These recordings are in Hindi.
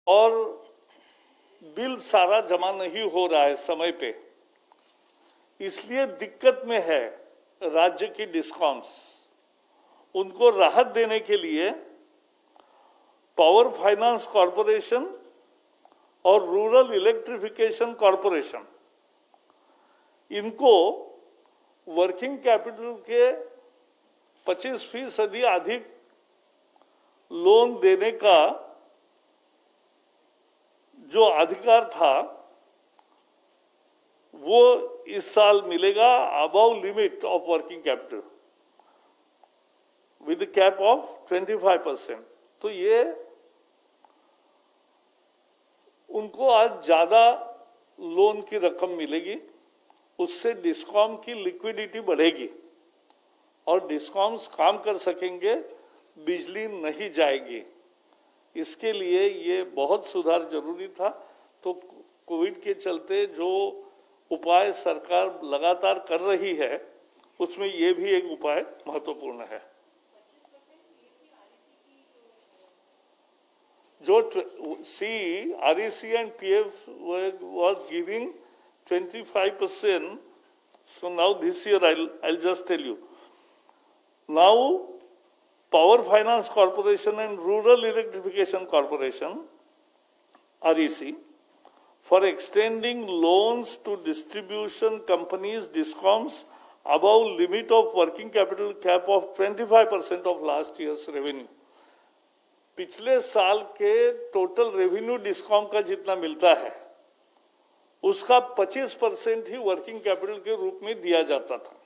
और बिल सारा जमा नहीं हो रहा है समय पे, इसलिए दिक्कत में है राज्य की डिस्कॉम्स। उनको राहत देने के लिए पावर फाइनेंस कॉरपोरेशन और रूरल इलेक्ट्रिफिकेशन कॉरपोरेशन, इनको वर्किंग कैपिटल के 25% अधिक लोन देने का जो अधिकार था वो इस साल मिलेगा above limit of working capital with cap of 25%। तो ये उनको आज ज्यादा लोन की रकम मिलेगी, उससे डिस्कॉम की लिक्विडिटी बढ़ेगी और डिस्कॉम्स काम कर सकेंगे, बिजली नहीं जाएगी। इसके लिए ये बहुत सुधार जरूरी था। तो कोविड के चलते जो उपाय सरकार लगातार कर रही है उसमें ये भी एक उपाय महत्वपूर्ण है। जो REC and PF was giving 25%. So now this year I'll just tell you. Now Power Finance Corporation and Rural Electrification Corporation, REC, for extending loans to distribution companies, DISCOMs, above limit of working capital cap of 25% of last year's revenue. पिछले साल के टोटल रेवेन्यू डिस्कॉम का जितना मिलता है उसका 25% ही वर्किंग कैपिटल के रूप में दिया जाता था,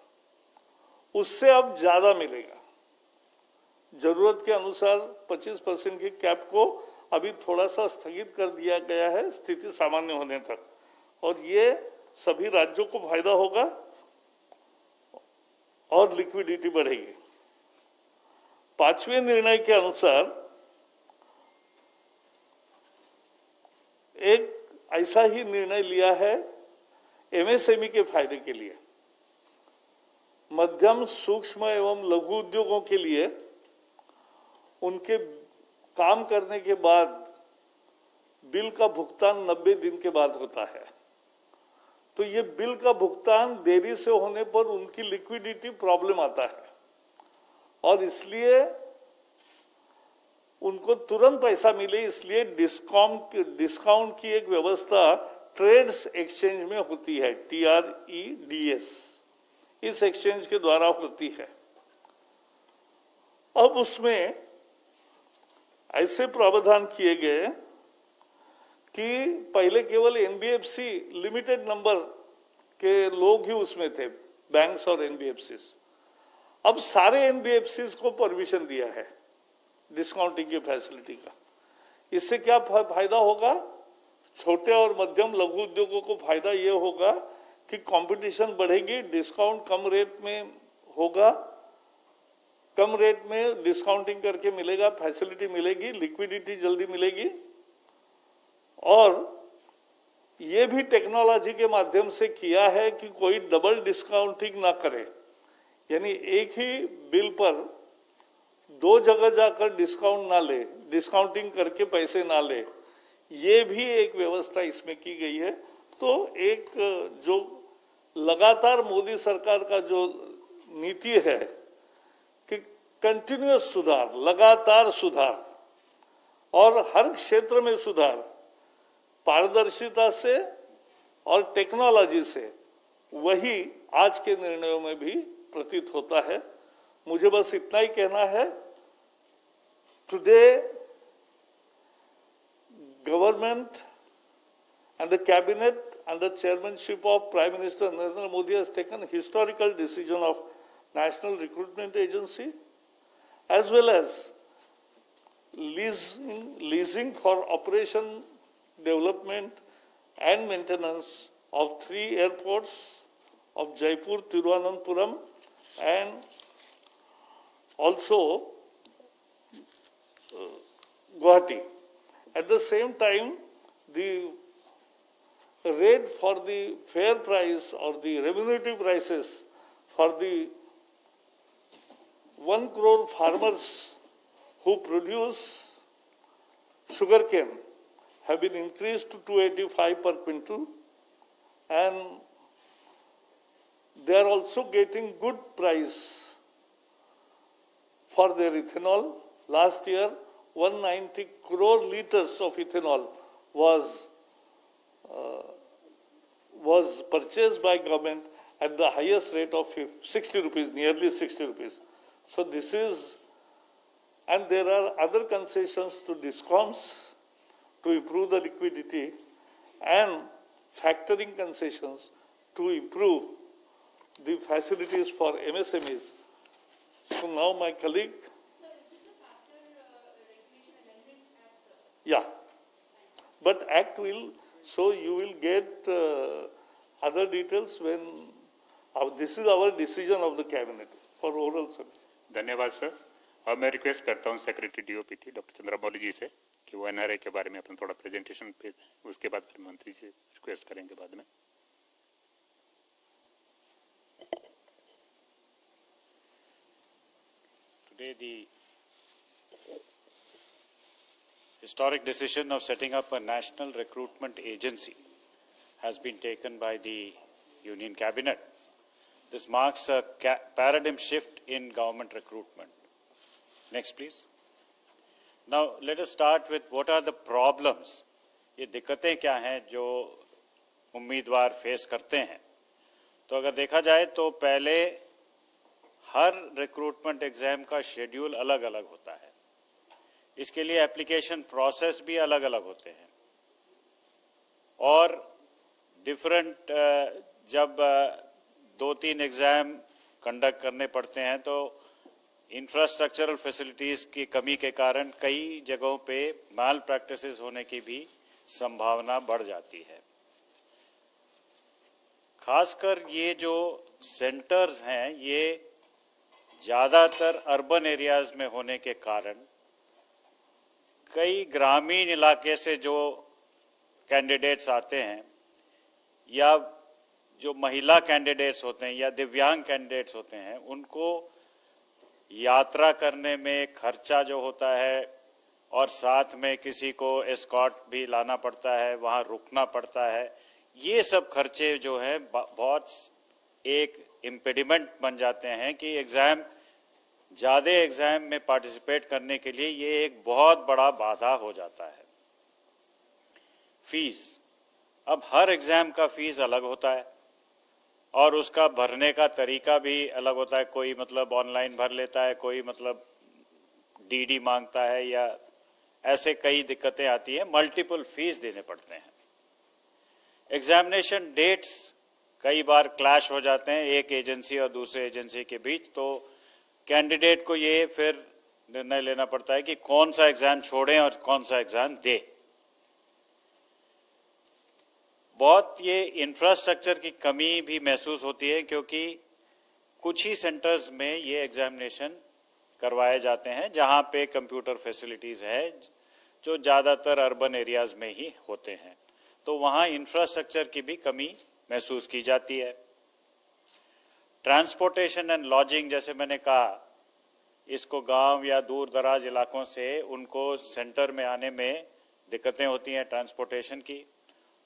उससे अब ज्यादा मिलेगा। जरूरत के अनुसार 25% की कैप को अभी थोड़ा सा स्थगित कर दिया गया है स्थिति सामान्य होने तक, और ये सभी राज्यों को फायदा होगा और लिक्विडिटी बढ़ेगी। पांचवें निर्णय के अनुसार एक ऐसा ही निर्णय लिया है MSME के फायदे के लिए। मध्यम सूक्ष्म एवं लघु उद्योगों के लिए उनके काम करने के बाद बिल का भुगतान 90 दिन के बाद होता है। तो ये बिल का भुगतान देरी से होने पर उनकी लिक्विडिटी प्रॉब्लम आता है और इसलिए उनको तुरंत पैसा मिले, इसलिए डिस्काउंट की एक व्यवस्था ट्रेड्स एक्सचेंज में होती है, TREDS, इस एक्सचेंज के द्वारा होती है। अब उसमें ऐसे प्रावधान किए गए कि पहले केवल NBFC लिमिटेड नंबर के लोग ही उसमें थे, बैंक्स और NBFCs। अब सारे NBFCs को परमिशन दिया है डिस्काउंटिंग की फैसिलिटी का। इससे क्या फायदा होगा? छोटे और मध्यम लघु उद्योगों को फायदा ये होगा कि कंपटीशन बढ़ेगी, डिस्काउंट कम रेट में होगा, कम रेट में डिस्काउंटिंग करके मिलेगा, फैसिलिटी मिलेगी, लिक्विडिटी जल्दी मिलेगी। और ये भी टेक्नोलॉजी के माध्यम से किया है कि कोई डबल डिस्काउंटिंग ना करे, यानी एक ही बिल पर दो जगह जाकर डिस्काउंट ना ले, डिस्काउंटिंग करके पैसे ना ले, ये भी एक व्यवस्था इसमें की गई है। तो एक जो लगातार मोदी सरकार का जो नीति है कि कंटिन्यूअस सुधार, लगातार सुधार और हर क्षेत्र में सुधार, पारदर्शिता से और टेक्नोलॉजी से, वही आज के निर्णयों में भी प्रतीत होता है। मुझे बस इतना ही कहना है, today government and the cabinet under chairmanship of Prime Minister Narendra Modi has taken historical decision of National Recruitment Agency as well as leasing for operation, development and maintenance of 3 airports of Jaipur, Thiruvananthapuram and also Guwahati. At the same time, the rate for the fair price or the remunerative prices for the 1 crore farmers who produce sugarcane have been increased to 285 per quintal, and they are also getting good price for their ethanol. Last year, 190 crore liters of ethanol was purchased by government at the highest rate of 60 rupees, nearly 60 rupees. So this is, and there are other concessions to DISCOMs to improve the liquidity and factoring concessions to improve the facilities for MSMEs. So now my colleague. Yeah, but Act will, so you will get other details when, this is our decision of the Cabinet for oral service. धन्यवाद सर। और मैं रिक्वेस्ट करता हूँ सेक्रेटरी DOPT डॉक्टर चंद्रमौली जी से कि वो NRA के बारे में अपना थोड़ा प्रेजेंटेशन भेज दें, उसके बाद फिर मंत्री से रिक्वेस्ट करेंगे बाद में। Today the historic decision of setting up a national recruitment agency has been taken by the Union Cabinet. This marks a paradigm shift in government recruitment. Next, please. Now, let us start with what are the problems. ये दिक्कतें क्या हैं जो उम्मीदवार फेस करते हैं। तो अगर देखा जाए तो पहले हर रिक्रूटमेंट एग्जाम का शेड्यूल अलग अलग होता है। इसके लिए एप्लीकेशन प्रोसेस भी अलग अलग होते हैं और डिफरेंट जब 2-3 एग्जाम कंडक्ट करने पड़ते हैं तो इंफ्रास्ट्रक्चरल फैसिलिटीज की कमी के कारण कई जगहों पे माल प्रैक्टिसेस होने की भी संभावना बढ़ जाती है। खासकर ये जो सेंटर्स हैं ये ज़्यादातर अर्बन एरियाज में होने के कारण कई ग्रामीण इलाके से जो कैंडिडेट्स आते हैं या जो महिला कैंडिडेट्स होते हैं या दिव्यांग कैंडिडेट्स होते हैं उनको यात्रा करने में खर्चा जो होता है और साथ में किसी को एस्कॉर्ट भी लाना पड़ता है, वहाँ रुकना पड़ता है, ये सब खर्चे जो हैं बहुत एक इम्पेडिमेंट बन जाते हैं कि ज़्यादा एग्जाम में पार्टिसिपेट करने के लिए ये एक बहुत बड़ा बाधा हो जाता है। फीस, अब हर एग्जाम का फीस अलग होता है और उसका भरने का तरीका भी अलग होता है। कोई मतलब ऑनलाइन भर लेता है, कोई मतलब डीडी मांगता है या ऐसे कई दिक्कतें आती है, मल्टीपल फीस देने पड़ते हैं। एग्जामिनेशन डेट्स कई बार क्लैश हो जाते हैं एक एजेंसी और दूसरे एजेंसी के बीच, तो कैंडिडेट को ये फिर निर्णय लेना पड़ता है कि कौन सा एग्जाम छोड़ें और कौन सा एग्जाम दे। बहुत ये इंफ्रास्ट्रक्चर की कमी भी महसूस होती है क्योंकि कुछ ही सेंटर्स में ये एग्जामिनेशन करवाए जाते हैं जहां पे कंप्यूटर फैसिलिटीज है जो ज़्यादातर अर्बन एरियाज में ही होते हैं, तो वहां इंफ्रास्ट्रक्चर की भी कमी महसूस की जाती है। ट्रांसपोर्टेशन एंड लॉजिंग, जैसे मैंने कहा, इसको गांव या दूर दराज इलाकों से उनको सेंटर में आने में दिक्कतें होती हैं ट्रांसपोर्टेशन की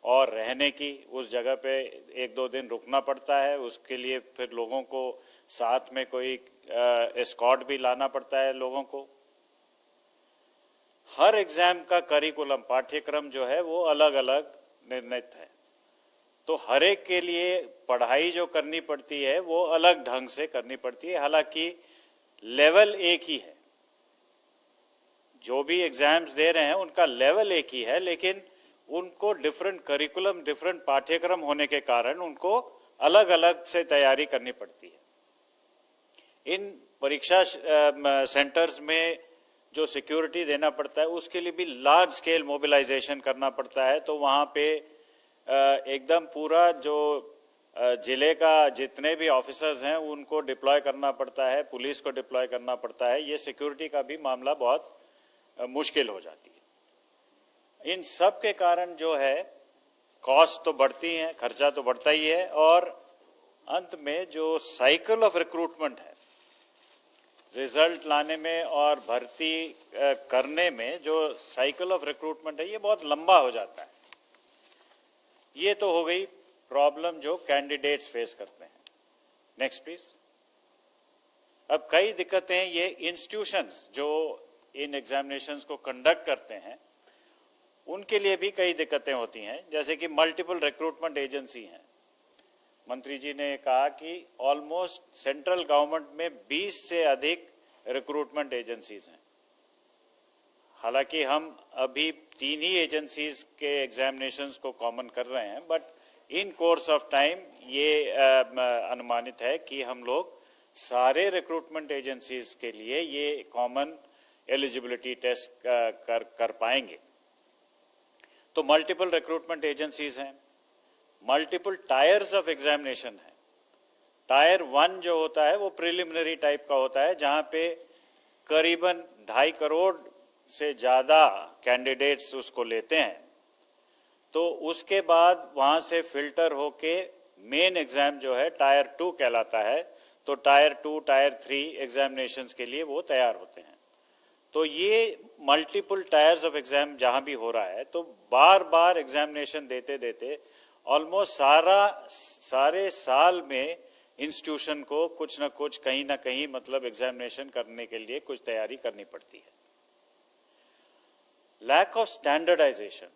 और रहने की। उस जगह पे 1-2 दिन रुकना पड़ता है, उसके लिए फिर लोगों को साथ में कोई एस्कॉर्ट भी लाना पड़ता है लोगों को। हर एग्जाम का करिकुलम, पाठ्यक्रम जो है वो अलग अलग निर्णित है, तो हर एक के लिए पढ़ाई जो करनी पड़ती है वो अलग ढंग से करनी पड़ती है। हालांकि लेवल एक ही है, जो भी एग्जाम्स दे रहे हैं उनका लेवल एक ही है, लेकिन उनको डिफरेंट करिकुलम, डिफरेंट पाठ्यक्रम होने के कारण उनको अलग अलग से तैयारी करनी पड़ती है। इन परीक्षा सेंटर्स में जो सिक्योरिटी देना पड़ता है उसके लिए भी लार्ज स्केल मोबिलाइजेशन करना पड़ता है, तो वहाँ पे एकदम पूरा जो जिले का जितने भी ऑफिसर्स हैं उनको डिप्लॉय करना पड़ता है, पुलिस को डिप्लॉय करना पड़ता है। ये सिक्योरिटी का भी मामला बहुत मुश्किल हो जाती है। इन सब के कारण जो है कॉस्ट तो बढ़ती हैं, खर्चा तो बढ़ता ही है, और अंत में जो साइकिल ऑफ रिक्रूटमेंट है रिजल्ट लाने में और भर्ती करने में जो साइकिल ऑफ रिक्रूटमेंट है ये बहुत लंबा हो जाता है। ये तो हो गई प्रॉब्लम जो कैंडिडेट्स फेस करते हैं। Next please. अब कई दिक्कतें ये इंस्टीट्यूशंस जो इन एग्जामिनेशंस को कंडक्ट करते हैं उनके लिए भी कई दिक्कतें होती हैं, जैसे कि मल्टीपल रिक्रूटमेंट एजेंसी हैं। मंत्री जी ने कहा कि ऑलमोस्ट सेंट्रल गवर्नमेंट में 20 से अधिक रिक्रूटमेंट एजेंसीज हैं। हालांकि हम अभी 3 ही एजेंसीज के एग्जामिनेशंस को कॉमन कर रहे हैं, but in course of time ये अनुमानित है कि हम लोग सारे रिक्रूटमेंट एजेंसीज के लिए ये कॉमन एलिजिबिलिटी टेस्ट कर पाएंगे। तो मल्टीपल रिक्रूटमेंट एजेंसीज हैं, मल्टीपल टायर्स ऑफ एग्जामिनेशन है। टायर 1 जो होता है वो प्रिलिमिनरी टाइप का होता है, जहां पे करीबन 2.5 करोड़ से ज्यादा कैंडिडेट्स उसको लेते हैं। तो उसके बाद वहां से फिल्टर होके मेन एग्जाम जो है टायर 2 कहलाता है। तो टायर 2, टायर 3 एग्जामिनेशंस के लिए वो तैयार होते हैं। तो ये मल्टीपल टायर्स ऑफ एग्जाम जहां भी हो रहा है, तो बार बार एग्जामिनेशन देते देते ऑलमोस्ट सारे साल में इंस्टीट्यूशन को कुछ ना कुछ कहीं ना कहीं मतलब एग्जामिनेशन करने के लिए कुछ तैयारी करनी पड़ती है। लैक ऑफ स्टैंडर्डाइजेशन,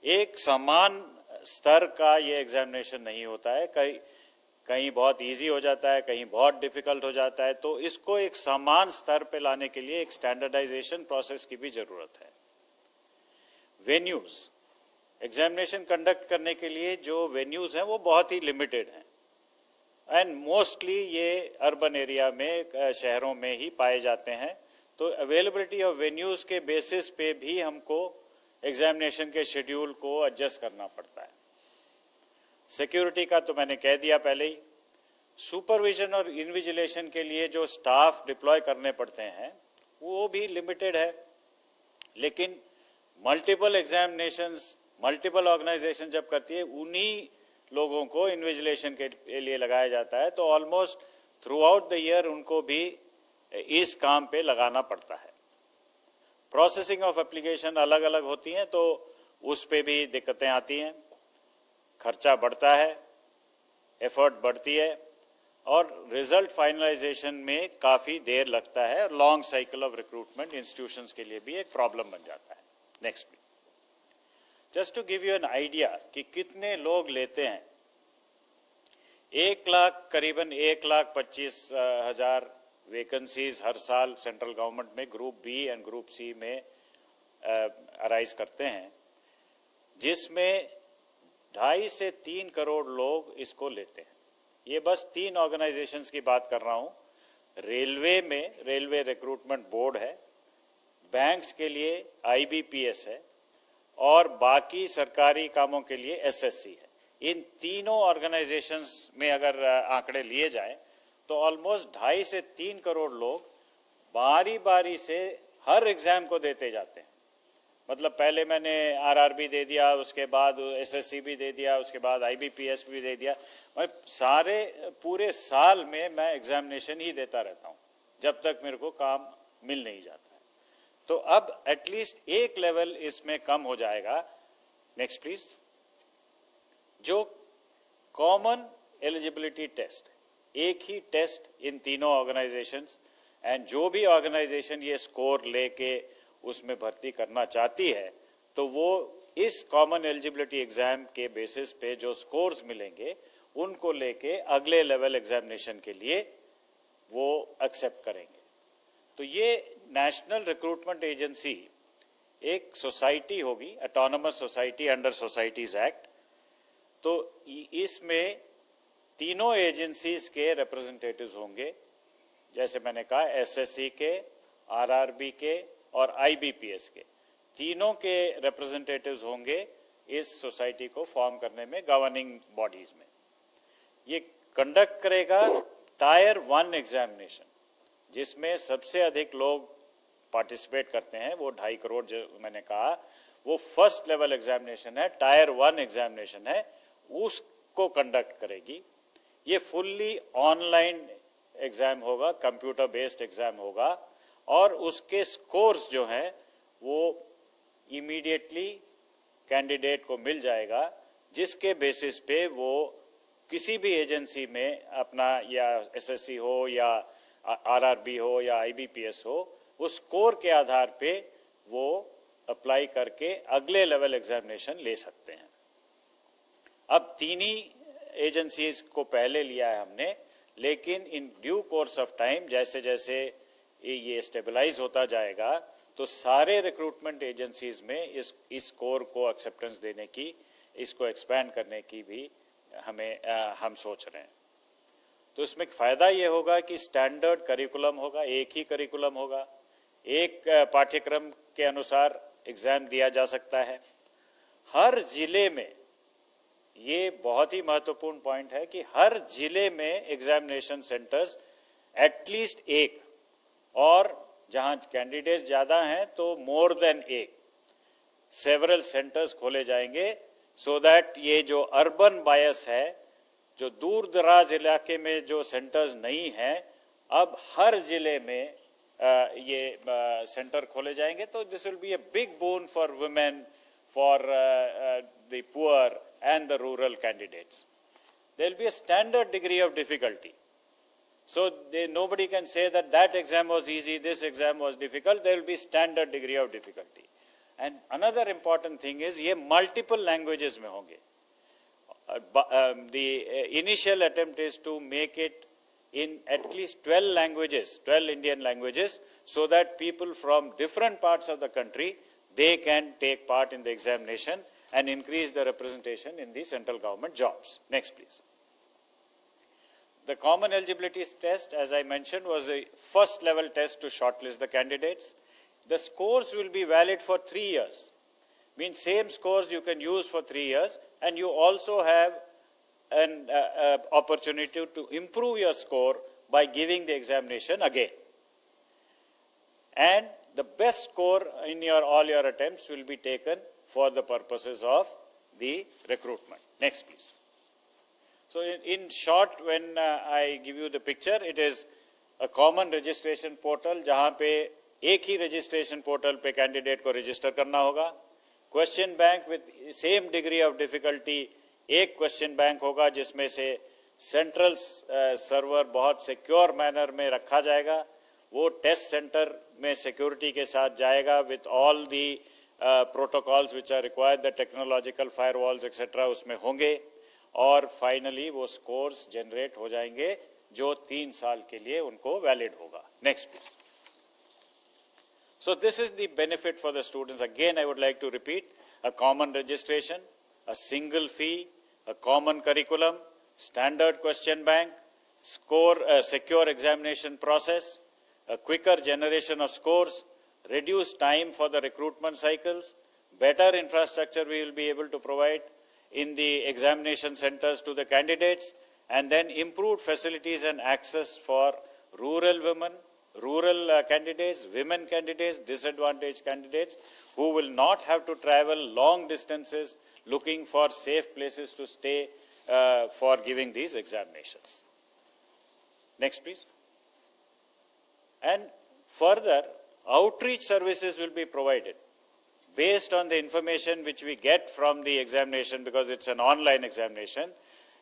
एक समान स्तर का ये एग्जामिनेशन नहीं होता है, कहीं बहुत इजी हो जाता है, कहीं बहुत डिफिकल्ट हो जाता है। तो इसको एक समान स्तर पे लाने के लिए एक स्टैंडर्डाइजेशन प्रोसेस की भी जरूरत है। वेन्यूज, एग्जामिनेशन कंडक्ट करने के लिए जो वेन्यूज हैं वो बहुत ही लिमिटेड हैं एंड मोस्टली ये अर्बन एरिया में, शहरों में ही पाए जाते हैं। तो अवेलेबिलिटी ऑफ वेन्यूज के बेसिस पे भी हमको एग्जामिनेशन के शेड्यूल को एडजस्ट करना पड़ता है। सिक्योरिटी का तो मैंने कह दिया पहले ही। सुपरविजन और इन्विजिलेशन के लिए जो स्टाफ डिप्लॉय करने पड़ते हैं वो भी लिमिटेड है। लेकिन मल्टीपल एग्जामिनेशंस, मल्टीपल ऑर्गेनाइजेशन जब करती है, उन्हीं लोगों को इन्विजिलेशन के लिए लगाया जाता है। तो almost through out the year उनको भी इस काम पे लगाना पड़ता है। प्रोसेसिंग ऑफ एप्लीकेशन अलग अलग होती हैं, तो उस पे भी दिक्कतें आती हैं, खर्चा बढ़ता है, एफर्ट बढ़ती है और रिजल्ट फाइनलाइजेशन में काफी देर लगता है। Long cycle of recruitment institutions के लिए भी एक प्रॉब्लम बन जाता है। Next please. Just to give you an idea कि कितने लोग लेते हैं, 1 लाख, करीबन 1,25,000 वैकेंसीज हर साल सेंट्रल गवर्नमेंट में group B and group C में अराइज करते हैं, जिसमें 2.5 से 3 करोड़ लोग इसको लेते हैं। ये बस 3 ऑर्गेनाइजेशंस की बात कर रहा हूं। रेलवे में रेलवे रिक्रूटमेंट बोर्ड है, बैंक्स के लिए IBPS है और बाकी सरकारी कामों के लिए SSC है। इन तीनों ऑर्गेनाइजेशंस में अगर आंकड़े लिए जाएं तो ऑलमोस्ट 2.5 से 3 करोड़ लोग बारी बारी से हर एग्जाम को देते जाते हैं। मतलब पहले मैंने RRB दे दिया, उसके बाद SSC भी दे दिया, उसके बाद IBPS भी दे दिया। मैं सारे पूरे साल में मैं एग्जामिनेशन ही देता रहता हूं जब तक मेरे को काम मिल नहीं जाता है। तो अब एटलीस्ट एक लेवल इसमें कम हो जाएगा। Next please. जो कॉमन एलिजिबिलिटी टेस्ट, एक ही टेस्ट इन तीनों ऑर्गेनाइजेशंस, एंड जो भी ऑर्गेनाइजेशन ये स्कोर लेके उसमें भर्ती करना चाहती है तो वो इस कॉमन एलिजिबिलिटी एग्जाम के बेसिस पे जो स्कोर्स मिलेंगे उनको लेके अगले लेवल एग्जामिनेशन के लिए वो एक्सेप्ट करेंगे। तो ये नेशनल रिक्रूटमेंट एजेंसी एक सोसाइटी होगी, autonomous society under societies act. तो इसमें तीनों एजेंसीज के रिप्रेजेंटेटिव्स होंगे, जैसे मैंने कहा SSC के, RRB के और IBPS के, तीनों के रिप्रेजेंटेटिव्स होंगे इस सोसाइटी को फॉर्म करने में, गवर्निंग बॉडीज में। ये कंडक्ट करेगा टायर 1 एग्जामिनेशन, जिसमें सबसे अधिक लोग पार्टिसिपेट करते हैं, वो 2.5 करोड़ जो मैंने कहा, वो फर्स्ट लेवल एग्जामिनेशन है, टायर 1 एग्जामिनेशन है, उसको कंडक्ट करेगी। ये फुल्ली ऑनलाइन एग्जाम होगा, कंप्यूटर बेस्ड एग्जाम होगा, और उसके स्कोर्स जो हैं वो इमीडिएटली कैंडिडेट को मिल जाएगा, जिसके बेसिस पे वो किसी भी एजेंसी में अपना, या एसएससी हो या आरआरबी हो या आईबीपीएस हो, उस स्कोर के आधार पे वो अप्लाई करके अगले लेवल एग्जामिनेशन ले सकते हैं। अब तीन ही एजेंसीज को पहले लिया है हमने, लेकिन in due course of time जैसे जैसे ये स्टेबलाइज होता जाएगा तो सारे रिक्रूटमेंट एजेंसीज में इस स्कोर को एक्सेप्टेंस देने की, इसको एक्सपैंड करने की भी हम सोच रहे हैं। तो इसमें फायदा ये होगा कि स्टैंडर्ड करिकुलम होगा, एक ही करिकुलम होगा, एक पाठ्यक्रम के अनुसार एग्जाम दिया जा सकता है। हर जिले में, ये बहुत ही महत्वपूर्ण पॉइंट है कि हर जिले में एग्जामिनेशन सेंटर्स एटलीस्ट एक, और जहां कैंडिडेट्स ज्यादा हैं तो मोर देन एक, सेवरल सेंटर्स खोले जाएंगे, सो दैट ये जो अर्बन बायस है, जो दूर दराज इलाके में जो सेंटर्स नहीं हैं, अब हर जिले में ये सेंटर खोले जाएंगे। तो this will be a big bone for women, for the poor and the rural candidates. There will be a standard degree of difficulty. So nobody can say that that exam was easy, this exam was difficult. There will be standard degree of difficulty. And another important thing is ये multiple languages में होंगे. The initial attempt is to make it in at least 12 languages, 12 Indian languages, so that people from different parts of the country, they can take part in the examination and increase the representation in the central government jobs. Next, please. The common eligibility test, as I mentioned, was a first level test to shortlist the candidates. The scores will be valid for 3 years. Means same scores you can use for 3 years, and you also have an opportunity to improve your score by giving the examination again. And the best score in all your attempts will be taken for the purposes of the recruitment. Next, please. So in short, when I give you the picture, it is a common registration portal, जहाँ पे एक ही registration portal पे candidate को register करना होगा. Question bank with same degree of difficulty, एक question bank होगा जिसमें से central server बहुत secure manner में रखा जाएगा. वो test center में security के साथ जाएगा with all the protocols which are required, the technological firewalls etc. उसमें होंगे, और फाइनली वो स्कोर्स जनरेट हो जाएंगे जो 3 साल के लिए उनको वैलिड होगा. Next please. So this is the benefit for the students. Again I would like to repeat, a common registration, a single fee, a common curriculum, standard question bank, score secure examination process, a quicker generation of scores, reduced time for the recruitment cycles, better infrastructure we will be able to provide in the examination centers to the candidates, and then improved facilities and access for rural women, rural candidates, women candidates, disadvantaged candidates who will not have to travel long distances looking for safe places to stay for giving these examinations. Next, please. And further, outreach services will be provided based on the information which we get from the examination, because it's an online examination.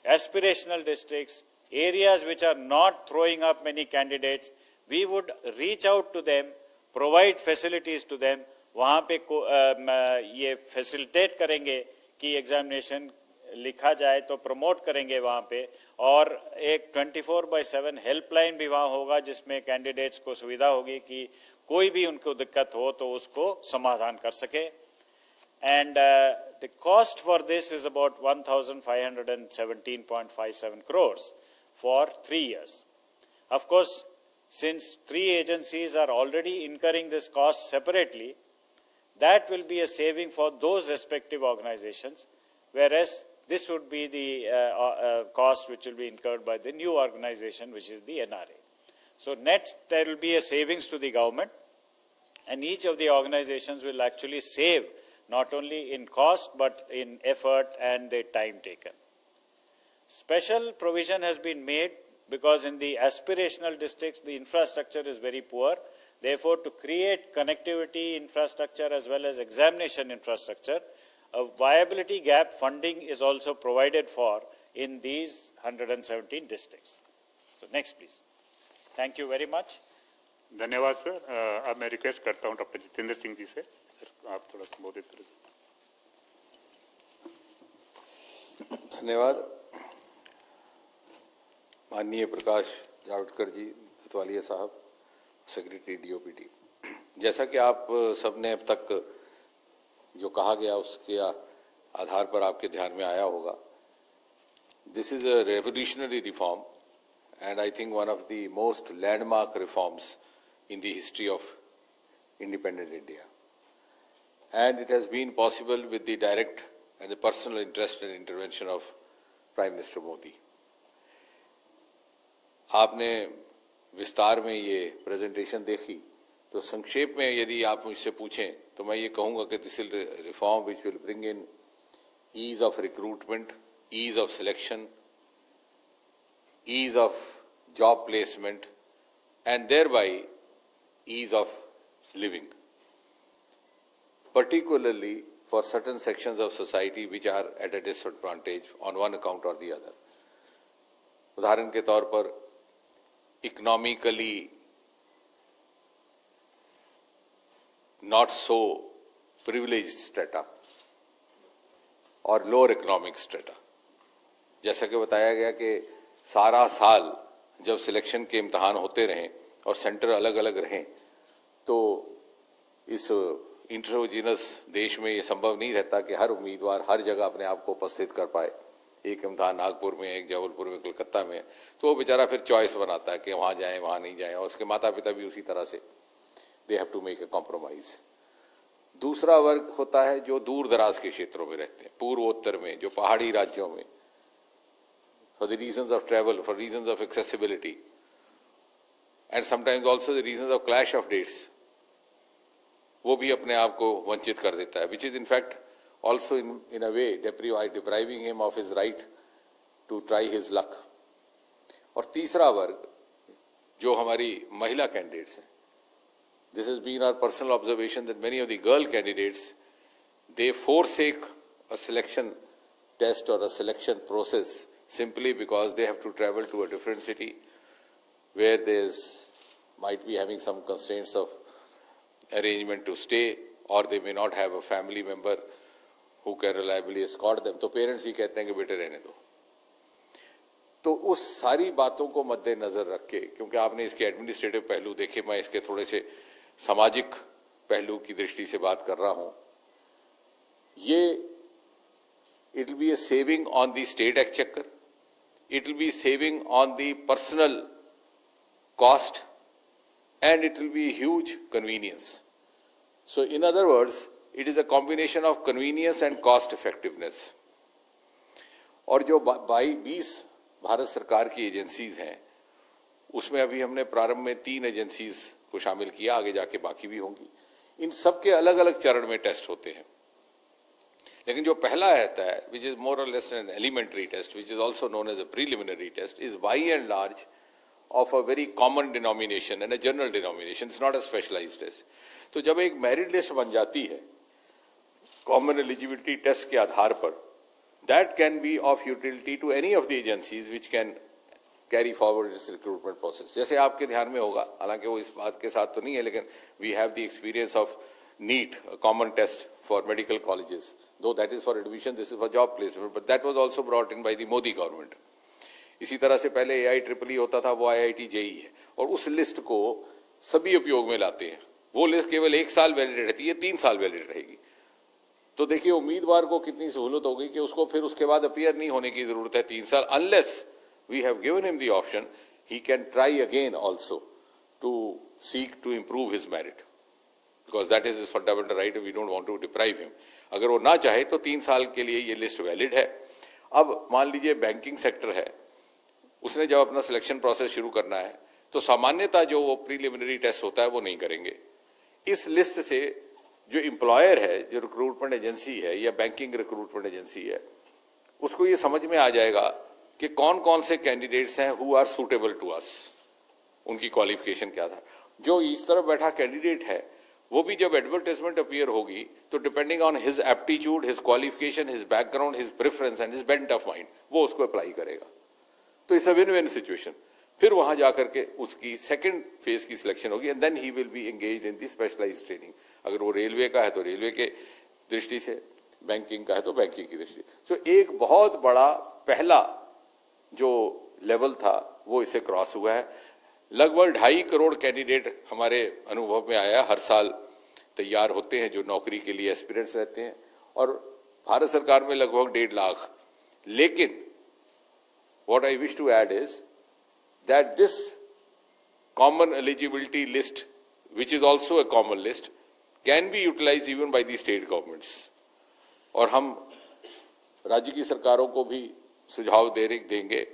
Aspirational districts, areas which are not throwing up many candidates, we would reach out to them, provide facilities to them. वहाँ पे ये facilitate करेंगे कि examination लिखा जाए, तो प्रमोट करेंगे वहाँ पे, और एक 24/7 हेल्पलाइन भी वहाँ होगा जिसमें कैंडिडेट्स को सुविधा होगी कि कोई भी उनको दिक्कत हो तो उसको समाधान कर सके. And the cost for this is about 1,517.57 crores for 3 years. Of course, since 3 agencies are already incurring this cost separately, that will be a saving for those respective organizations, whereas this would be the cost which will be incurred by the new organization, which is the NRA. So next, there will be a savings to the government, and each of the organizations will actually save not only in cost but in effort and the time taken. Special provision has been made because in the aspirational districts, the infrastructure is very poor. Therefore, to create connectivity infrastructure as well as examination infrastructure, a viability gap funding is also provided for in these 117 districts. So next, please. Thank you very much. धन्यवाद सर। अब मैं रिक्वेस्ट करता हूँ डॉक्टर जितेंद्र सिंह जी से, सर आप थोड़ा संबोधित करें सर। धन्यवाद। माननीय प्रकाश जावड़ेकर जी, कोतवालिया साहब, सेक्रेटरी डीओपीटी, जैसा कि आप सबने अब तक जो कहा गया उसके आधार पर आपके ध्यान में आया होगा, this is a revolutionary reform and I think one of the most landmark reforms in the history of independent India. And it has been possible with the direct and the personal interest and intervention of Prime Minister Modi. आपने विस्तार में ये प्रेजेंटेशन देखी, तो संक्षेप में यदि आप मुझसे पूछें तो मैं ये कहूँगा कि this is reform which will bring in ease of recruitment, ease of selection, ease of job placement, and thereby ease of living, particularly for certain sections of society which are at a disadvantage on one account or the other. उदाहरण के तौर पर economically not so privileged strata और lower economic strata. जैसा कि बताया गया कि सारा साल जब सिलेक्शन के इम्तहान होते रहें और सेंटर अलग अलग रहें, तो इस इंट्रोजिनस देश में ये संभव नहीं रहता कि हर उम्मीदवार हर जगह अपने आप को उपस्थित कर पाए। एक इम्तहान नागपुर में, एक जबलपुर में, कलकत्ता में, तो वो बेचारा फिर चॉइस बनाता है कि वहाँ जाएं, वहाँ नहीं जाएं, और उसके माता पिता भी उसी तरह से they have to make a compromise. दूसरा वर्ग होता है जो दूर दराज के क्षेत्रों में रहते हैं, पूर्वोत्तर में, जो पहाड़ी राज्यों में, for the reasons of travel, for reasons of accessibility, and sometimes also the reasons of clash of dates, वो भी अपने आप को वंचित कर देता है, which is in fact also in a way depriving him of his right to try his luck. और तीसरा वर्ग जो हमारी महिला कैंडिडेट्स हैं, this has been our personal observation that many of the girl candidates, they forsake a selection test or a selection process simply because they have to travel to a different city where might be having some constraints of arrangement to stay, or they may not have a family member who can reliably escort them. तो पेरेंट्स ही कहते हैं कि बेटे रहने दो। तो उस सारी बातों को मद्देनजर रख के, क्योंकि आपने इसके एडमिनिस्ट्रेटिव पहलू देखे, मैं इसके थोड़े से सामाजिक पहलू की दृष्टि से बात कर रहा हूं। ये it will be a saving on the state exchequer, it will be saving on the personal cost, and it will be a huge convenience. So in other words, it is a combination of convenience and cost effectiveness. और जो 20 भारत सरकार की एजेंसीज हैं, उसमें अभी हमने प्रारंभ में 3 एजेंसीज को शामिल किया, आगे जाके बाकी भी होंगी। इन सब के अलग अलग चरण में टेस्ट होते हैं, लेकिन जो पहला रहता है, which is more or less an elementary test, which is also known as a preliminary test, is by and large of a very common denomination and a general denomination. It's not a specialized test. तो जब एक मेरिट लिस्ट बन जाती है कॉमन एलिजिबिलिटी टेस्ट के आधार पर, that can be of utility to any of the agencies which can carry forward its recruitment process. जैसे आपके ध्यान में होगा, हालांकि वो इस बात के साथ तो नहीं है, लेकिन we have the experience of NEET, a common test for medical colleges, though that is for admission, this is for job placement, but that was also brought in by the Modi government. इसी तरह से पहले AIEEE होता था, वो IIT JEE है, और उस लिस्ट को सभी उपयोग में लाते हैं। वो लिस्ट केवल 1 साल वैलिड रहती है, 3 साल वैलिड रहेगी। तो देखिए उम्मीदवार को कितनी सहूलत होगी कि उसको फिर उसके बाद अपीयर नहीं होने की जरूरत है 3 साल, unless we have given him the option, he can try again also to seek to improve his merit, because that is his fundamental right and we don't want to deprive him. अगर वो ना चाहे तो 3 साल के लिए ये लिस्ट वैलिड है। अब मान लीजिए बैंकिंग सेक्टर है, उसने जब अपना सिलेक्शन प्रोसेस शुरू करना है, तो सामान्यतः जो वो प्रीलिमिनरी टेस्ट होता है वो नहीं करेंगे। इस लिस्ट से जो एम्प्लॉयर है, जो रिक्रूटमेंट एजेंसी है या बैंकिंग रिक्रूटमेंट एजेंसी है, उसको ये समझ में आ जाएगा कि कौन कौन से कैंडिडेट्स हैं who are suitable to us, उनकी क्वालिफिकेशन क्या था। जो इस तरफ बैठा कैंडिडेट है वो भी जब एडवर्टाइजमेंट अपीयर होगी तो depending on his aptitude, his qualification, his background, his preference and his bent of mind, वो उसको अप्लाई करेगा। तो it's a win win situation. फिर वहां जाकर के उसकी सेकंड फेज की सिलेक्शन होगी and then he will be engaged in the specialised training. अगर वो रेलवे का है तो रेलवे के दृष्टि से, बैंकिंग का है तो बैंकिंग की दृष्टि से। तो एक बहुत बड़ा पहला जो लेवल था वो इसे क्रॉस हुआ है। लगभग 2.5 करोड़ कैंडिडेट हमारे अनुभव में आया, हर साल तैयार होते हैं जो नौकरी के लिए एस्पिरेंट्स रहते हैं, और भारत सरकार में लगभग 1.5 लाख। लेकिन what I wish to add is that this common eligibility list, which is also a common list, can be utilized even by the state governments. और हम राज्य की सरकारों को भी सुझाव देंगे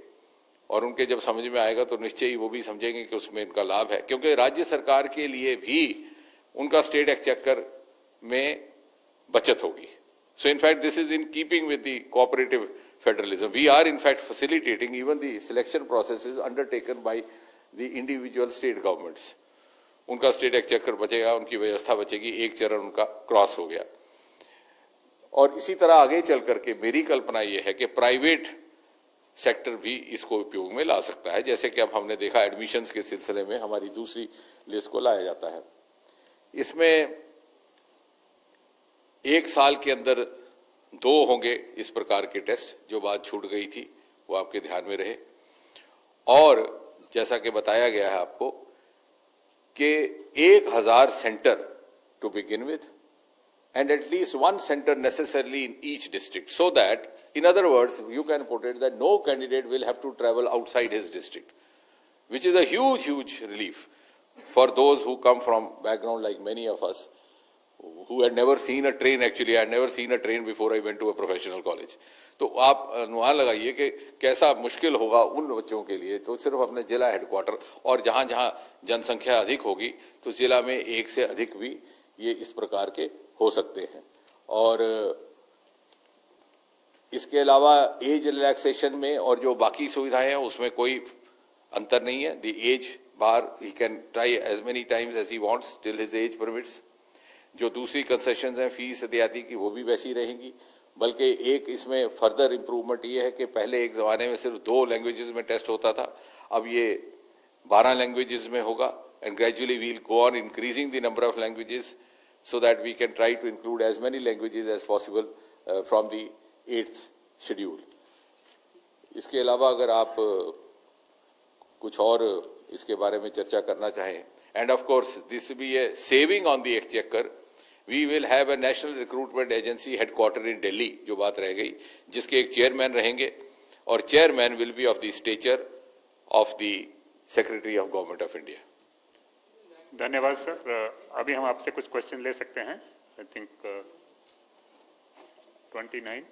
और उनके जब समझ में आएगा तो निश्चय ही वो भी समझेंगे कि उसमें इनका लाभ है, क्योंकि राज्य सरकार के लिए भी उनका स्टेट एक्सचेकर में बचत होगी। So in fact this is in keeping with the cooperative federalism. We are in fact facilitating even the selection processes undertaken by the individual state governments. उनका स्टेट एक्सचेकर बचेगा, उनकी व्यवस्था बचेगी, एक चरण उनका क्रॉस हो गया। और इसी तरह आगे चल करके मेरी कल्पना यह है कि प्राइवेट सेक्टर भी इसको उपयोग में ला सकता है, जैसे कि अब हमने देखा एडमिशंस के सिलसिले में हमारी दूसरी लिस्ट को लाया जाता है। इसमें 1 साल के अंदर 2 होंगे इस प्रकार के टेस्ट, जो बात छूट गई थी वो आपके ध्यान में रहे। और जैसा कि बताया गया है आपको कि 1000 centre to begin with and at least 1 center necessarily in each district, so that, in other words, you can put it that no candidate will have to travel outside his district, which is a huge relief for those who come from background like many of us who had never seen a train. Actually I had never seen a train before I went to a professional college. तो आप अनुमान लगाइए कि कैसा मुश्किल होगा उन बच्चों के लिए। तो सिर्फ अपने जिला हेडक्वार्टर और जहां जहां जनसंख्या अधिक होगी तो जिला में 1 से अधिक भी ये इस प्रकार के हो सकते हैं। और इसके अलावा एज रिलैक्सेशन में और जो बाकी सुविधाएं हैं उसमें कोई अंतर नहीं है। The age bar he can try as many times as he wants till his age permits. जो दूसरी कंसेशंस हैं फीस इत्यादि की वो भी वैसी रहेंगी, बल्कि एक इसमें फर्दर इंप्रूवमेंट ये है कि पहले एक जमाने में सिर्फ 2 लैंग्वेजेस में टेस्ट होता था, अब ये 12 लैंग्वेजेस में होगा। And gradually we will go on increasing the number of languages so that we can try to include as many languages as possible from the 8th schedule. इसके अलावा अगर आप कुछ और इसके बारे में चर्चा करना चाहें, and of course this will be a saving on the exchequer. We will have a national recruitment agency headquartered in Delhi, जो बात रह गई, जिसके एक चेयरमैन रहेंगे और chairman will be of the stature of the Secretary of Government of India. धन्यवाद सर। अभी हम आपसे कुछ क्वेश्चन ले सकते हैं। I think 29।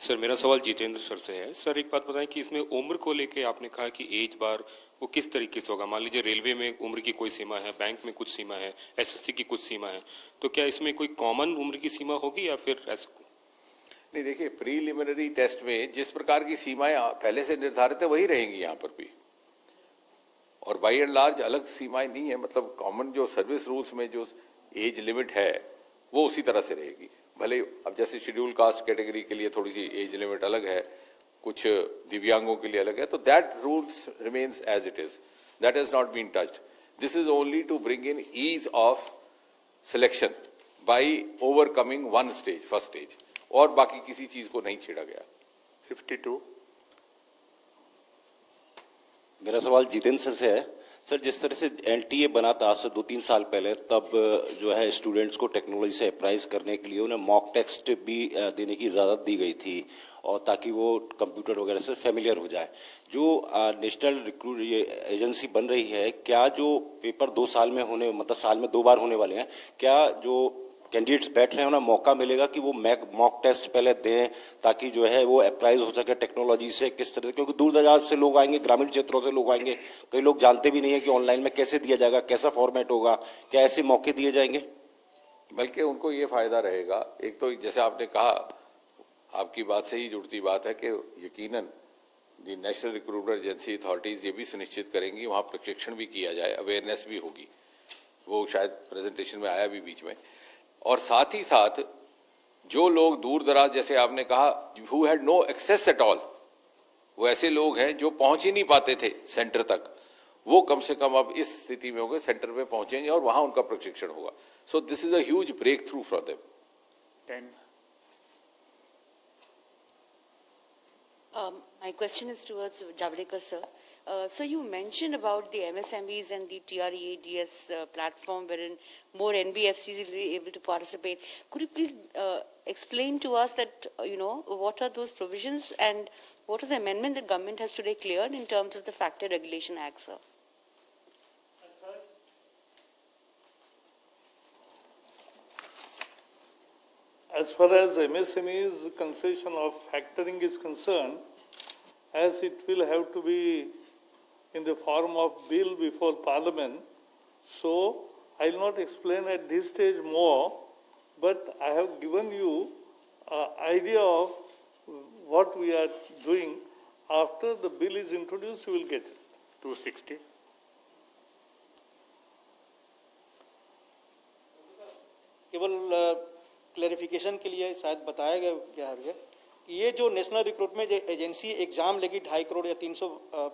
सर मेरा सवाल जितेंद्र सर से है। सर एक बात बताएं कि इसमें उम्र को लेके आपने कहा कि एज बार वो किस तरीके से होगा। मान लीजिए रेलवे में उम्र की कोई सीमा है, बैंक में कुछ सीमा है, एसएससी की कुछ सीमा है, तो क्या इसमें कोई कॉमन उम्र की सीमा होगी या फिर ऐसा? नहीं, देखिए प्रीलिमिनरी टेस्ट में जिस प्रकार की सीमाएं पहले से निर्धारित है वही रहेंगी यहाँ पर भी, और बाई एंड लार्ज अलग सीमाएं नहीं है। मतलब कॉमन जो सर्विस रूल्स में जो एज लिमिट है वो उसी तरह से रहेगी। भले अब जैसे शेड्यूल कास्ट कैटेगरी के लिए थोड़ी सी एज लिमिट अलग है, कुछ दिव्यांगों के लिए अलग है, तो that rules remains as it is, that has not been touched. This is only to bring in ease of selection by overcoming 1 stage, first stage, और बाकी किसी चीज को नहीं छेड़ा गया। 52। मेरा सवाल जितेंद्र सर से है। सर जिस तरह से एनटीए बना था आज से 2-3 साल पहले, तब जो है स्टूडेंट्स को टेक्नोलॉजी से अप्राइज करने के लिए उन्हें मॉक टेस्ट भी देने की इजाज़त दी गई थी, और ताकि वो कंप्यूटर वगैरह से फेमिलियर हो जाए। जो नेशनल रिक्रूट एजेंसी बन रही है, क्या जो पेपर 2 साल में होने, मतलब साल में 2 बार होने वाले हैं, क्या जो कैंडिडेट्स बैठ रहे हैं उन्हें मौका मिलेगा कि वो मॉक टेस्ट पहले दें, ताकि जो है वो अप्राइज हो सके टेक्नोलॉजी से? किस तरह, क्योंकि दूर दराज से लोग आएंगे, ग्रामीण क्षेत्रों से लोग आएंगे, कई लोग जानते भी नहीं है कि ऑनलाइन में कैसे दिया जाएगा, कैसा फॉर्मेट होगा, क्या ऐसे मौके दिए जाएंगे? बल्कि उनको ये फायदा रहेगा। एक तो जैसे आपने कहा, आपकी बात से ही जुड़ती बात है कि यकीनन दी नेशनल रिक्रूटमेंट एजेंसी अथॉरिटीज ये भी सुनिश्चित करेंगी वहाँ प्रशिक्षण भी किया जाए, अवेयरनेस भी होगी, वो शायद प्रेजेंटेशन में आया भी बीच में। और साथ ही साथ जो लोग दूर दराज, जैसे आपने कहा, who had no access at all, वो ऐसे लोग हैं जो पहुंच ही नहीं पाते थे सेंटर तक, वो कम से कम अब इस स्थिति में होंगे, सेंटर में पहुंचेंगे और वहां उनका प्रशिक्षण होगा। So this is a huge breakthrough for them. 10. My question is towards Javadekar sir. So you mentioned about the MSMEs and the TREADS platform wherein more NBFCs will be able to participate. Could you please explain to us that, what are those provisions and what is the amendment that government has today cleared in terms of the Factor Regulation Act, sir? As far as MSME's concession of factoring is concerned, as it will have to be in the form of bill before Parliament, so I will not explain at this stage more, but I have given you an idea of what we are doing. After the bill is introduced, you will get it. 260. केवल क्लैरिफिकेशन के लिए शायद बताया गया है, ये जो नेशनल रिक्रूटमेंट एजेंसी एग्जाम लेगी 2.5 करोड़ या 300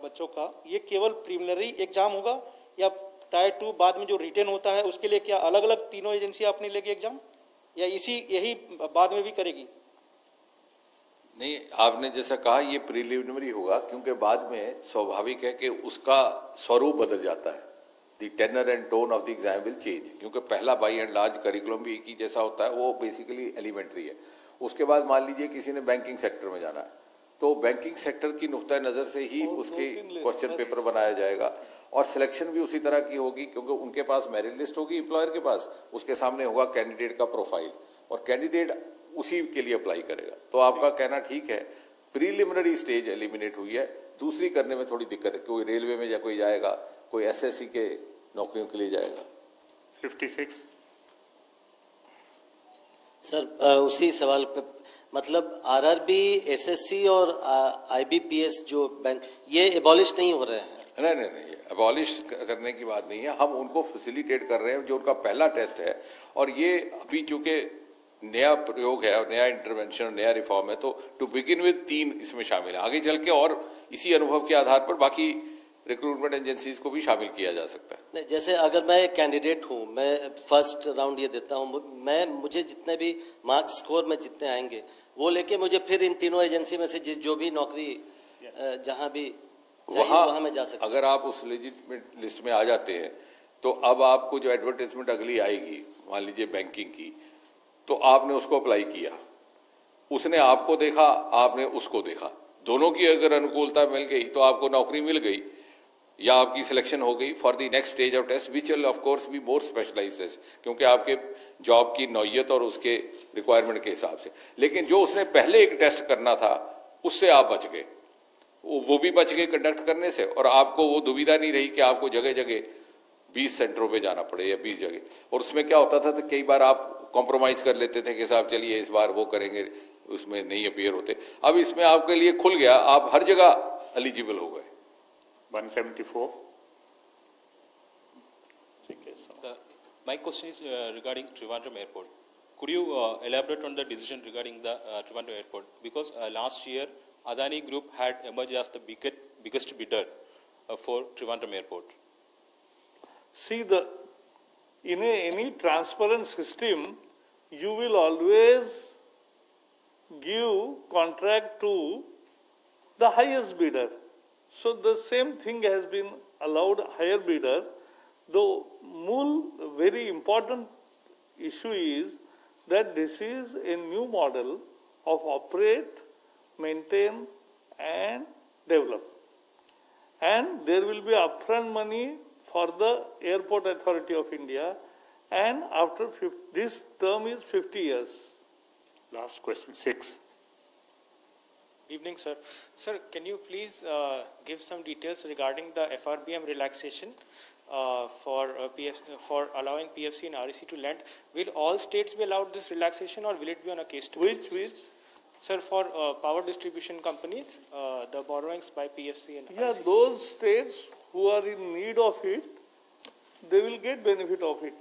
बच्चों का, ये केवल प्रीलिमिनरी एग्जाम होगा या टायर 2 बाद में जो रिटेन होता है उसके लिए क्या अलग अलग तीनों एजेंसी अपनी लेगी एग्जाम, या यही बाद में भी करेगी? नहीं, आपने जैसा कहा ये प्रीलिमिनरी होगा, क्योंकि बाद में स्वाभाविक है कि उसका स्वरूप बदल जाता है। The tenor and tone of the exam will change, क्योंकि पहला बाई एंड लार्ज करिकुलम भी एक ही जैसा होता है, वो बेसिकली एलिमेंट्री है। उसके बाद मान लीजिए किसी ने बैंकिंग सेक्टर में जाना है, तो बैंकिंग सेक्टर की नुक्ता नज़र से ही उसके क्वेश्चन पेपर बनाया जाएगा और सिलेक्शन भी उसी तरह की होगी, क्योंकि उनके पास मेरिट लिस्ट होगी एम्प्लॉयर के पास, उसके सामने होगा कैंडिडेट का प्रोफाइल और कैंडिडेट उसी के लिए अप्लाई करेगा। तो आपका कहना ठीक है, प्रीलिमिनरी स्टेज एलिमिनेट हुई है, दूसरी करने में थोड़ी दिक्कत है। कोई रेलवे में या कोई जाएगा, कोई एसएससी के नौकरियों के लिए जाएगा। 56. सर उसी सवाल पे, मतलब आरआरबी, एसएससी और आईबीपीएस जो बैंक, ये एबॉलिश नहीं हो रहे हैं? नहीं, अबॉलिश करने की बात नहीं है, हम उनको फैसिलिटेट कर रहे हैं, जो उनका पहला टेस्ट है। और ये अभी चूंकि नया प्रयोग है और नया इंटरवेंशन और नया रिफॉर्म है, तो टू बिगिन विद 3 इसमें शामिल है। आगे चल के और इसी अनुभव के आधार पर बाकी रिक्रूटमेंट एजेंसीज को भी शामिल किया जा सकता है। नहीं, जैसे अगर मैं एक कैंडिडेट हूँ, मैं फर्स्ट राउंड ये देता हूँ, मुझे जितने भी मार्क्स स्कोर में जितने आएंगे वो लेके मुझे फिर इन तीनों एजेंसी में से जो भी नौकरी जहाँ भी वहाँ मैं जा सकता हूँ। अगर आप उस लेजिटिमेट लिस्ट में आ जाते हैं, तो अब आपको जो एडवर्टाइजमेंट अगली आएगी, मान लीजिए बैंकिंग की, तो आपने उसको अप्लाई किया, उसने आपको देखा, आपने उसको देखा, दोनों की अगर अनुकूलता मिल गई तो आपको नौकरी मिल गई या आपकी सिलेक्शन हो गई for the next stage of test, which will of course be more specialised, क्योंकि आपके जॉब की नौयत और उसके रिक्वायरमेंट के हिसाब से। लेकिन जो उसने पहले एक टेस्ट करना था, उससे आप बच गए, वो भी बच गए कंडक्ट करने से, और आपको वो दुविधा नहीं रही कि आपको जगह जगह 20 सेंटरों पे जाना पड़े या 20 जगह। और उसमें क्या होता था, तो कई बार आप कॉम्प्रोमाइज कर लेते थे कि साहब चलिए इस बार वो करेंगे, उसमें नहीं अपीयर होते। अब इसमें आपके लिए खुल गया, आप हर जगह एलिजिबल हो गए। 174. Sir, my question is regarding Trivandrum Airport. Could you elaborate on the decision regarding the Trivandrum Airport? Because last year, Adani Group had emerged as the biggest bidder for Trivandrum Airport. See, in any transparent system, you will always give contract to the highest bidder. So the same thing has been allowed higher bidder. The very important issue is that this is a new model of operate, maintain and develop. And there will be upfront money for the Airport Authority of India, and after this term is 50 years. Last question, 6. Evening, sir. Sir, can you please give some details regarding the FRBM relaxation? for allowing PFC and REC to lend, will all states be allowed this relaxation, or will it be on a case to case? Which? Sir, for power distribution companies, the borrowings by PFC and Yeah, REC. those states who are in need of it, they will get benefit of it.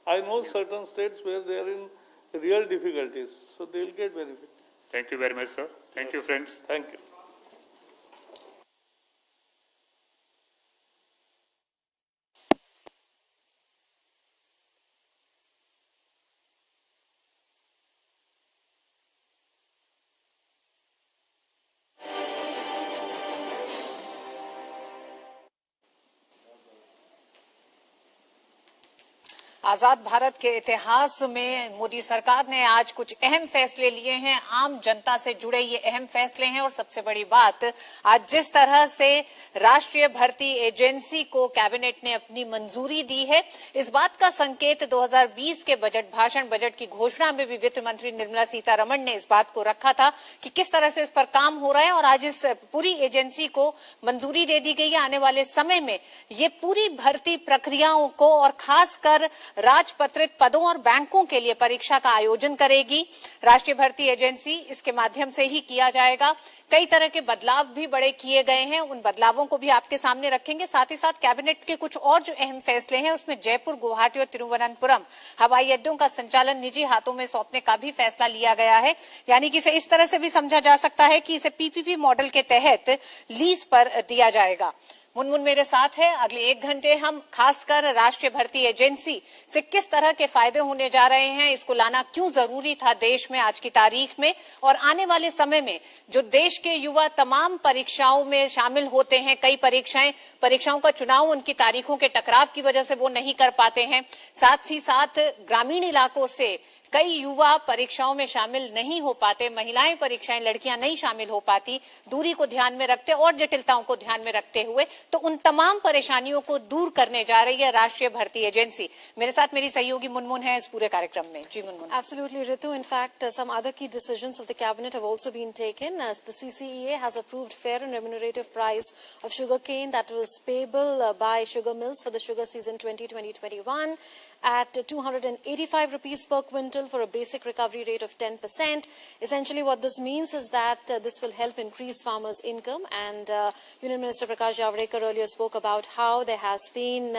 I know certain states where they are in real difficulties, so they will get benefit. Thank you very much, sir. Thank you, friends. Thank you. आजाद भारत के इतिहास में मोदी सरकार ने आज कुछ अहम फैसले लिए हैं। आम जनता से जुड़े ये अहम फैसले हैं और सबसे बड़ी बात, आज जिस तरह से राष्ट्रीय भर्ती एजेंसी को कैबिनेट ने अपनी मंजूरी दी है, इस बात का संकेत 2020 के बजट की घोषणा में भी वित्त मंत्री निर्मला सीतारमण ने इस बात को रखा था कि किस तरह से इस पर काम हो रहा है, और आज इस पूरी एजेंसी को मंजूरी दे दी गई है। आने वाले समय में ये पूरी भर्ती प्रक्रियाओं को और खासकर राजपत्रित पदों और बैंकों के लिए परीक्षा का आयोजन करेगी। राष्ट्रीय भर्ती एजेंसी इसके माध्यम से ही किया जाएगा। कई तरह के बदलाव भी बड़े किए गए हैं, उन बदलावों को भी आपके सामने रखेंगे। साथ ही साथ कैबिनेट के कुछ और जो अहम फैसले हैं, उसमें जयपुर, गुवाहाटी और तिरुवनंतपुरम हवाई अड्डों का संचालन निजी हाथों में सौंपने का भी फैसला लिया गया है। यानी कि इसे इस तरह से भी समझा जा सकता है कि इसे पीपीपी मॉडल के तहत लीज पर दिया जाएगा। मुनमुन मेरे साथ है। अगले 1 घंटे हम खासकर राष्ट्रीय भर्ती एजेंसी से किस तरह के फायदे होने जा रहे हैं, इसको लाना क्यों जरूरी था देश में आज की तारीख में, और आने वाले समय में जो देश के युवा तमाम परीक्षाओं में शामिल होते हैं, कई परीक्षाओं का चुनाव उनकी तारीखों के टकराव की वजह से वो नहीं कर पाते हैं। साथ ही साथ ग्रामीण इलाकों से कई युवा परीक्षाओं में शामिल नहीं हो पाते, महिलाएं परीक्षाएं, लड़कियां नहीं शामिल हो पाती, दूरी को ध्यान में रखते और जटिलताओं को ध्यान में रखते हुए, तो उन तमाम परेशानियों को दूर करने जा रही है राष्ट्रीय भर्ती एजेंसी। मेरे साथ मेरी सहयोगी मुनमुन है इस पूरे कार्यक्रम में। जी Munmun. Absolutely, Ritu. In fact, some other key decisions of the cabinet have also been taken. The CCEA has approved fair and remunerative price of sugarcane that was payable by sugar mills for the sugar season 2020-21. At 285 rupees per quintal for a basic recovery rate of 10%. Essentially what this means is that this will help increase farmers' income, and Union Minister Prakash Javadekar earlier spoke about how there has been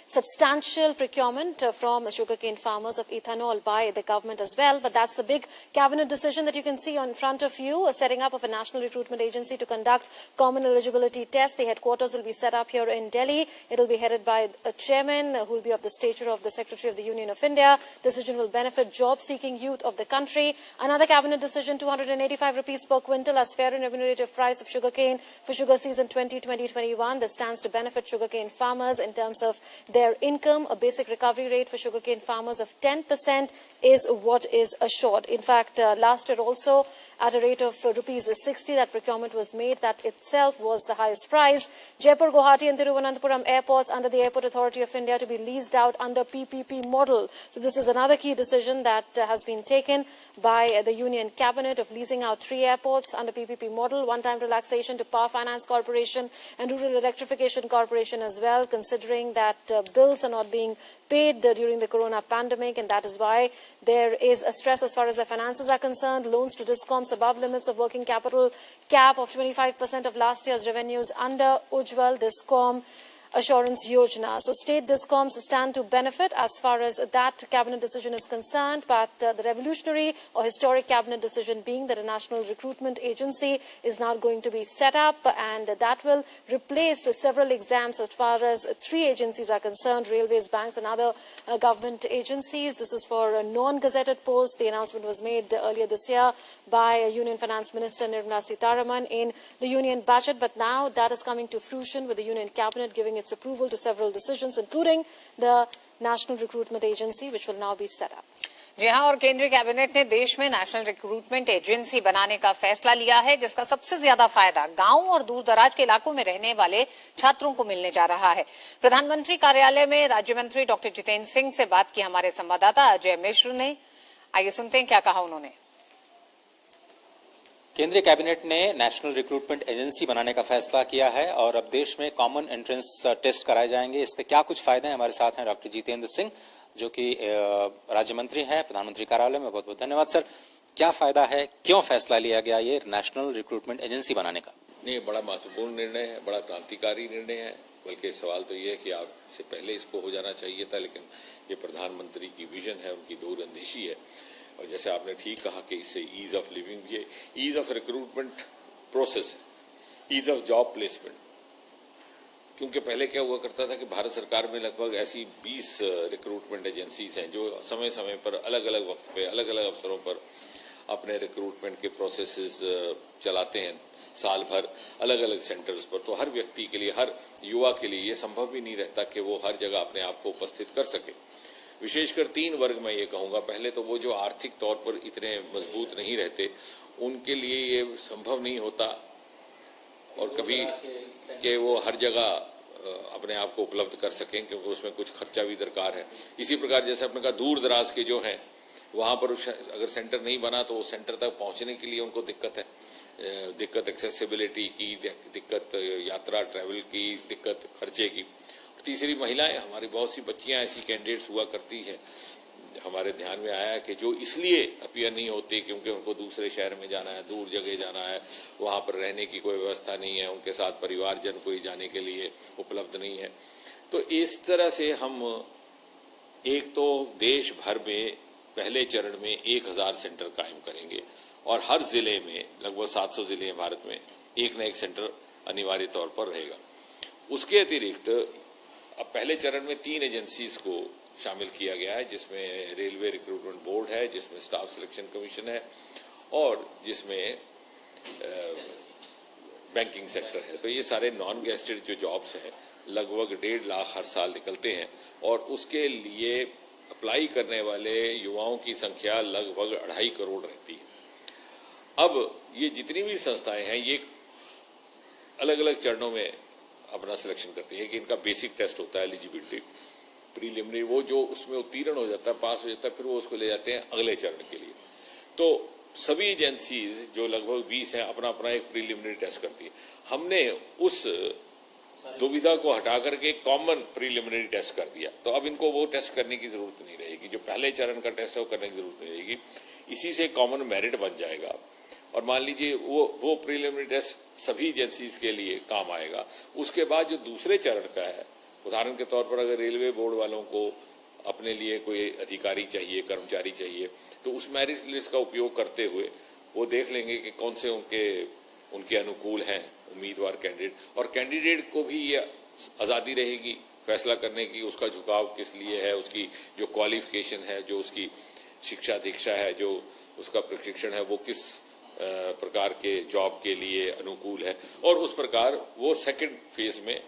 substantial procurement from sugarcane farmers of ethanol by the government as well. But that's the big cabinet decision that you can see in front of you, setting up of a national recruitment agency to conduct common eligibility tests. The headquarters will be set up here in Delhi. It will be headed by a chairman who will be of the stature of the Secretary of the Union of India. Decision will benefit job-seeking youth of the country. Another cabinet decision, 285 rupees per quintal as fair and remunerative price of sugarcane for sugar season 2020-21. This stands to benefit sugarcane farmers in terms of their income. A basic recovery rate for sugarcane farmers of 10% is what is assured. In fact, last year also, at a rate of rupees 60, that procurement was made. That itself was the highest price. Jaipur, Guwahati and Thiruvananthapuram airports under the Airport Authority of India to be leased out under PPP model. So this is another key decision that has been taken by the Union Cabinet of leasing out 3 airports under PPP model. One-time relaxation to Power Finance Corporation and Rural Electrification Corporation as well, considering that bills are not being paid during the corona pandemic, and that is why there is a stress as far as the finances are concerned. Loans to DISCOMs above limits of working capital cap of 25% of last year's revenues under Ujjwal DISCOM Assurance Yojana. So state DISCOMs stand to benefit as far as that cabinet decision is concerned, but the revolutionary or historic cabinet decision being that a national recruitment agency is now going to be set up, and that will replace several exams as far as 3 agencies are concerned: railways, banks and other government agencies. This is for non-gazetted posts. The announcement was made earlier this year by Union Finance Minister Nirmala Sitharaman in the Union Budget, but now that is coming to fruition with the Union Cabinet giving its approval to several decisions, including the National Recruitment Agency, which will now be set up. जी हाँ, और केंद्रीय कैबिनेट ने देश में नेशनल रिक्रूटमेंट एजेंसी बनाने का फैसला लिया है, जिसका सबसे ज्यादा फायदा गांव और दूर दराज के इलाकों में रहने वाले छात्रों को मिलने जा रहा है। प्रधानमंत्री कार्यालय में राज्य मंत्री डॉक्टर जितेंद्र सिंह से बात की हमारे संवाददाता अजय मिश्र ने। आइए सुनते हैं क्या कहा उन्होंने। केंद्रीय कैबिनेट ने नेशनल रिक्रूटमेंट एजेंसी बनाने का फैसला किया है और अब देश में कॉमन एंट्रेंस टेस्ट कराए जाएंगे। इसके क्या कुछ फायदे हैं, हमारे साथ हैं डॉक्टर जितेंद्र सिंह जो कि राज्य मंत्री हैं प्रधानमंत्री कार्यालय में। बहुत बहुत धन्यवाद सर। क्या फायदा है, क्यों फैसला लिया गया ये नेशनल रिक्रूटमेंट एजेंसी बनाने का? नहीं, बड़ा महत्वपूर्ण निर्णय है, बड़ा क्रांतिकारी निर्णय है। बल्कि सवाल तो ये है कि आपसे पहले इसको हो जाना चाहिए था, लेकिन ये प्रधानमंत्री की विजन है, उनकी दूरअंदेशी है। और जैसे आपने ठीक कहा कि इससे ईज ऑफ लिविंग भी है, ease of recruitment process, ease of job placement. क्योंकि पहले क्या हुआ करता था कि भारत सरकार में लगभग ऐसी 20 रिक्रूटमेंट एजेंसीज हैं जो समय समय पर अलग अलग वक्त पे अलग अलग अवसरों पर अपने रिक्रूटमेंट के प्रोसेसेस चलाते हैं, साल भर अलग अलग सेंटर्स पर। तो हर व्यक्ति के लिए, हर युवा के लिए ये संभव भी नहीं रहता कि वो हर जगह अपने आप को उपस्थित कर सके। विशेषकर 3 वर्ग में ये कहूंगा। पहले तो वो जो आर्थिक तौर पर इतने मजबूत नहीं रहते, उनके लिए ये संभव नहीं होता और कभी कि वो हर जगह अपने आप को उपलब्ध कर सकें, क्योंकि उसमें कुछ खर्चा भी दरकार है। इसी प्रकार जैसे आपने कहा, दूर दराज के जो हैं वहां पर अगर सेंटर नहीं बना तो उस सेंटर तक पहुंचने के लिए उनको दिक्कत है, दिक्कत एक्सेसिबिलिटी की, दिक्कत यात्रा ट्रैवल की, दिक्कत खर्चे की। तीसरी, महिलाएं, हमारी बहुत सी बच्चियां ऐसी कैंडिडेट्स हुआ करती हैं, हमारे ध्यान में आया कि जो इसलिए अपीयर नहीं होती क्योंकि उनको दूसरे शहर में जाना है, दूर जगह जाना है, वहां पर रहने की कोई व्यवस्था नहीं है, उनके साथ परिवारजन कोई जाने के लिए उपलब्ध नहीं है। तो इस तरह से हम एक तो देश भर में पहले चरण में 1000 सेंटर कायम करेंगे और हर जिले में, लगभग 700 जिले हैं भारत में, एक न एक सेंटर अनिवार्य तौर पर रहेगा। उसके अतिरिक्त अब पहले चरण में 3 एजेंसीज को शामिल किया गया है, जिसमें रेलवे रिक्रूटमेंट बोर्ड है, जिसमें स्टाफ सिलेक्शन कमीशन है और जिसमें बैंकिंग सेक्टर है। तो ये सारे नॉन गेस्टेड जो जॉब्स हैं, लगभग 1.5 लाख हर साल निकलते हैं और उसके लिए अप्लाई करने वाले युवाओं की संख्या लगभग 2.5 करोड़ रहती है। अब ये जितनी भी संस्थाएं हैं, ये अलग अलग चरणों में अपना सिलेक्शन करती है कि इनका बेसिक टेस्ट होता है एलिजिबिलिटी, प्रीलिमिनरी, वो जो उसमें उत्तीर्ण हो जाता है, पास हो जाता है, फिर वो उसको ले जाते हैं अगले चरण के लिए। तो सभी एजेंसीज जो लगभग 20 हैं अपना अपना एक प्रीलिमिनरी टेस्ट करती है। हमने उस दुविधा को हटा करके कॉमन प्रीलिमिनरी टेस्ट कर दिया, तो अब इनको वो टेस्ट करने की जरूरत नहीं रहेगी। जो पहले चरण का टेस्ट है वो करने की जरूरत नहीं रहेगी, इसी से कॉमन मेरिट बन जाएगा। और मान लीजिए वो प्रीलिमिनरी टेस्ट सभी एजेंसीज के लिए काम आएगा। उसके बाद जो दूसरे चरण का है, उदाहरण के तौर पर अगर रेलवे बोर्ड वालों को अपने लिए कोई अधिकारी चाहिए, कर्मचारी चाहिए, तो उस मेरिट लिस्ट का उपयोग करते हुए वो देख लेंगे कि कौन से उनके अनुकूल हैं उम्मीदवार कैंडिडेट, और कैंडिडेट को भी ये आज़ादी रहेगी फैसला करने की उसका झुकाव किस लिए है, उसकी जो क्वालिफिकेशन है, जो उसकी शिक्षा दीक्षा है, जो उसका प्रशिक्षण है, वो किस प्रकार के जॉब के लिए अनुकूल है, और उस प्रकार वो सेकंड फेज में